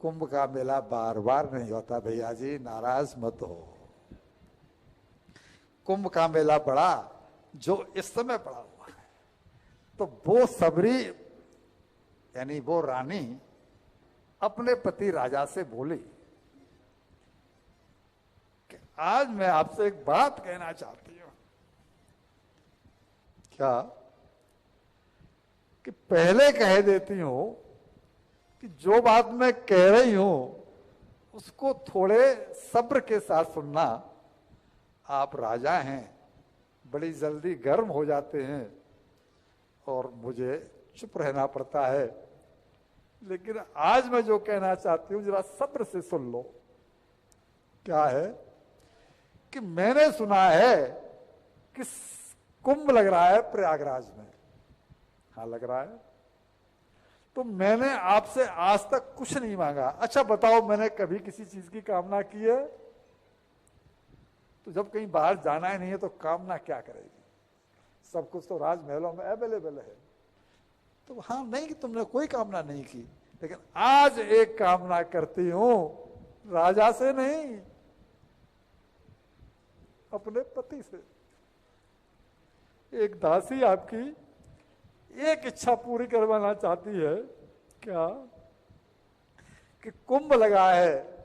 कुंभ का मेला बार बार नहीं होता भैया जी, नाराज मत हो। कुंभ का मेला पड़ा जो इस समय पड़ा हुआ है, तो वो सबरी यानी वो रानी अपने पति राजा से बोली कि आज मैं आपसे एक बात कहना चाहती हूं। क्या? कि पहले कह देती हूं कि जो बात मैं कह रही हूं उसको थोड़े सब्र के साथ सुनना। आप राजा हैं, बड़ी जल्दी गर्म हो जाते हैं और मुझे चुप रहना पड़ता है, लेकिन आज मैं जो कहना चाहती हूं जरा सब्र से सुन लो। क्या है कि मैंने सुना है कि कुंभ लग रहा है प्रयागराज में। हाँ, लग रहा है। तो मैंने आपसे आज तक कुछ नहीं मांगा। अच्छा बताओ, मैंने कभी किसी चीज की कामना की है? तो जब कहीं बाहर जाना ही नहीं है तो कामना क्या करेगी? सब कुछ तो राजमहलों में अवेलेबल है। तो हाँ, नहीं कि तुमने कोई कामना नहीं की, लेकिन आज एक कामना करती हूं, राजा से नहीं, अपने पति से। एक दासी आपकी एक इच्छा पूरी करवाना चाहती है। क्या? कि कुंभ लगा है,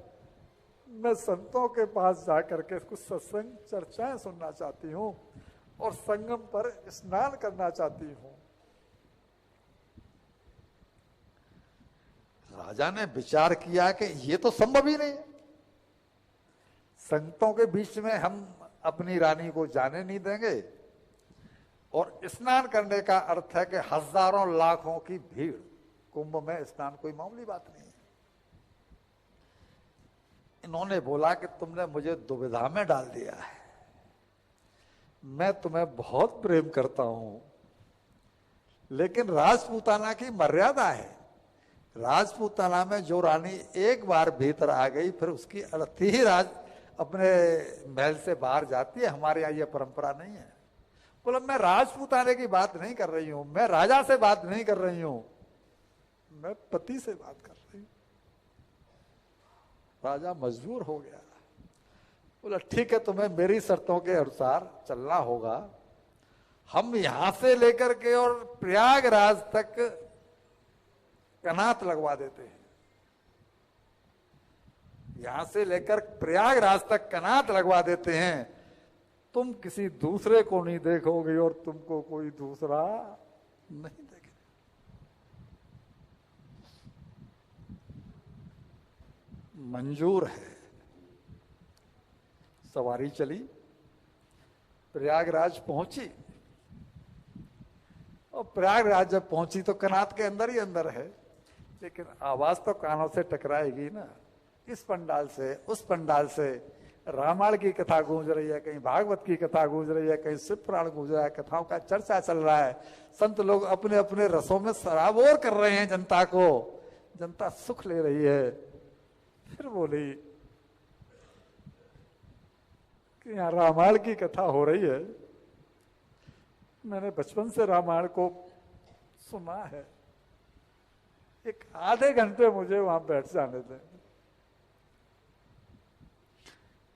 मैं संतों के पास जाकर के कुछ सत्संग चर्चाएं सुनना चाहती हूं और संगम पर स्नान करना चाहती हूं। राजा ने विचार किया कि ये तो संभव ही नहीं है। संतों के बीच में हम अपनी रानी को जाने नहीं देंगे, और स्नान करने का अर्थ है कि हजारों लाखों की भीड़। कुंभ में स्नान कोई मामूली बात नहीं है। इन्होंने बोला कि तुमने मुझे दुविधा में डाल दिया है। मैं तुम्हें बहुत प्रेम करता हूं, लेकिन राजपूताना की मर्यादा है। राजपूताना में जो रानी एक बार भीतर आ गई, फिर उसकी अर्थी ही राज अपने महल से बाहर जाती है। हमारे यहाँ यह परंपरा नहीं है। बोला, मैं राजपूताने की बात नहीं कर रही हूं, मैं राजा से बात नहीं कर रही हूं, मैं पति से बात कर रही हूं। राजा मजबूर हो गया। बोला, ठीक है, तुम्हें मेरी शर्तों के अनुसार चलना होगा। हम यहां से लेकर के और प्रयागराज तक कनात लगवा देते हैं। यहां से लेकर प्रयागराज तक कनात लगवा देते हैं। तुम किसी दूसरे को नहीं देखोगे और तुमको कोई दूसरा नहीं देखेगा। मंजूर है। सवारी चली, प्रयागराज पहुंची, और प्रयागराज जब पहुंची तो कनात के अंदर ही अंदर है, लेकिन आवाज तो कानों से टकराएगी ना। इस पंडाल से उस पंडाल से रामायण की कथा गूंज रही है, कहीं भागवत की कथा गूंज रही है, कहीं शिव पुराण गूंज रहा है, कथाओं का चर्चा चल रहा है। संत लोग अपने अपने रसों में सराबोर कर रहे हैं जनता को। जनता सुख ले रही है। फिर बोली कि यहाँ रामायण की कथा हो रही है, मैंने बचपन से रामायण को सुना है, एक आधे घंटे मुझे वहां बैठ जाने दें।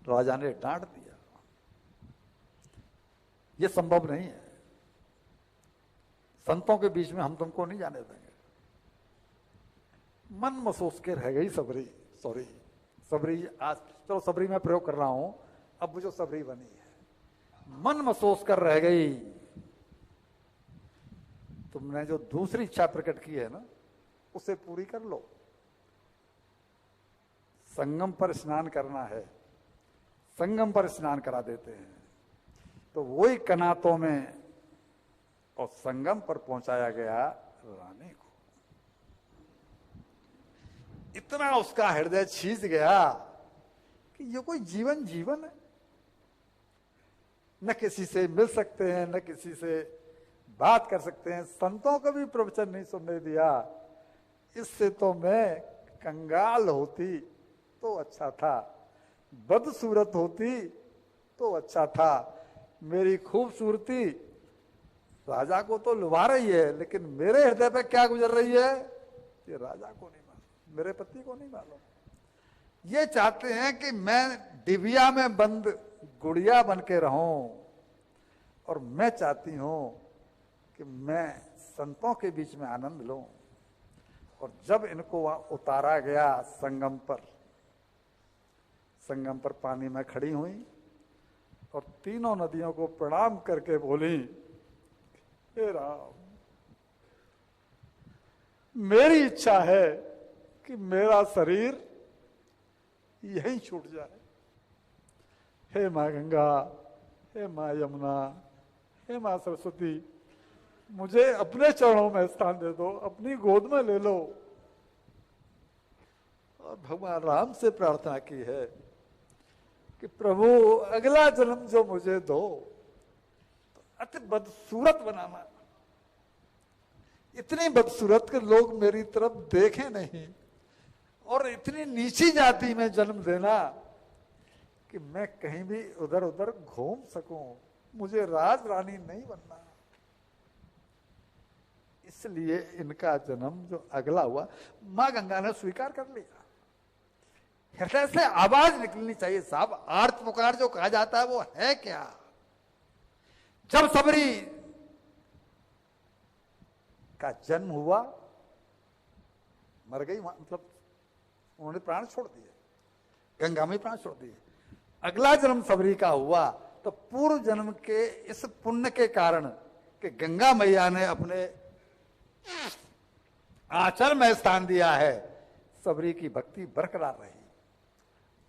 राजा ने डांट दिया, यह संभव नहीं है, संतों के बीच में हम तुमको नहीं जाने देंगे। मन महसूस के रह गई सबरी। सॉरी, सबरी आज चलो सबरी में प्रयोग कर रहा हूं, अब मुझे सबरी बनी है। मन महसूस कर रह गई। तुमने जो दूसरी इच्छा प्रकट की है ना, उसे पूरी कर लो। संगम पर स्नान करना है, संगम पर स्नान करा देते हैं। तो वही कनातों में और संगम पर पहुंचाया गया रानी को। इतना उसका हृदय छीज गया कि ये कोई जीवन है। न किसी से मिल सकते हैं, न किसी से बात कर सकते हैं, संतों को भी प्रवचन नहीं सुनने दिया। इससे तो मैं कंगाल होती तो अच्छा था, बदसूरत होती तो अच्छा था। मेरी खूबसूरती राजा को तो लुभा रही है, लेकिन मेरे हृदय पे क्या गुजर रही है ये राजा को नहीं मालूम। मेरे पति को नहीं मालूम। ये चाहते हैं कि मैं डिबिया में बंद गुड़िया बन के रहूं, और मैं चाहती हूं कि मैं संतों के बीच में आनंद लूं। और जब इनको वहां उतारा गया संगम पर पानी में खड़ी हुई और तीनों नदियों को प्रणाम करके बोली, हे राम, मेरी इच्छा है कि मेरा शरीर यहीं छूट जाए। हे मां गंगा, हे मां यमुना, हे मां सरस्वती, मुझे अपने चरणों में स्थान दे दो, अपनी गोद में ले लो। और भगवान राम से प्रार्थना की है कि प्रभु अगला जन्म जो मुझे दो तो अति बदसूरत बनाना, इतनी बदसूरत के लोग मेरी तरफ देखें नहीं, और इतनी नीची जाति में जन्म देना कि मैं कहीं भी उधर उधर घूम सकूं, मुझे राज रानी नहीं बनना। इसलिए इनका जन्म जो अगला हुआ, मां गंगा ने स्वीकार कर लिया। हृदय से आवाज निकलनी चाहिए साहब, आर्त पुकार जो कहा जाता है वो है क्या? जब सबरी का जन्म हुआ, मर गई, मतलब उन्होंने प्राण छोड़ दिए, गंगा में प्राण छोड़ दिए। अगला जन्म सबरी का हुआ तो पूर्व जन्म के इस पुण्य के कारण कि गंगा मैया ने अपने आंचल में स्थान दिया है, सबरी की भक्ति बरकरार रही।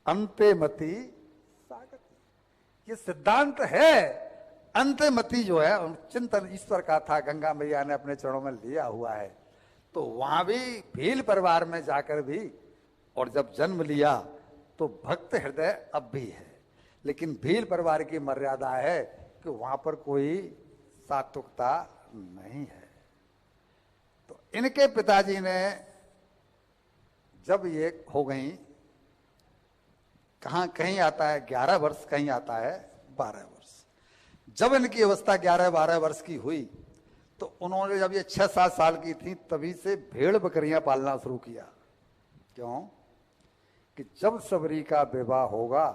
अंते मति सागति, ये सिद्धांत है। अंते मति जो है चिंतन ईश्वर का था, गंगा मैया ने अपने चरणों में लिया हुआ है। तो वहां भी भील परिवार में जाकर भी, और जब जन्म लिया तो भक्त हृदय अब भी है, लेकिन भील परिवार की मर्यादा है कि वहां पर कोई सात्विकता नहीं है। तो इनके पिताजी ने जब ये हो गई, कहीं आता है 11 वर्ष, कहीं आता है 12 वर्ष। जब इनकी अवस्था 11-12 वर्ष की हुई तो उन्होंने, जब ये 6-7 साल की थी, तभी से भेड़ बकरियां पालना शुरू किया। क्यों? कि जब सबरी का विवाह होगा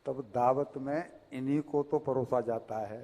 तब दावत में इन्हीं को तो परोसा जाता है।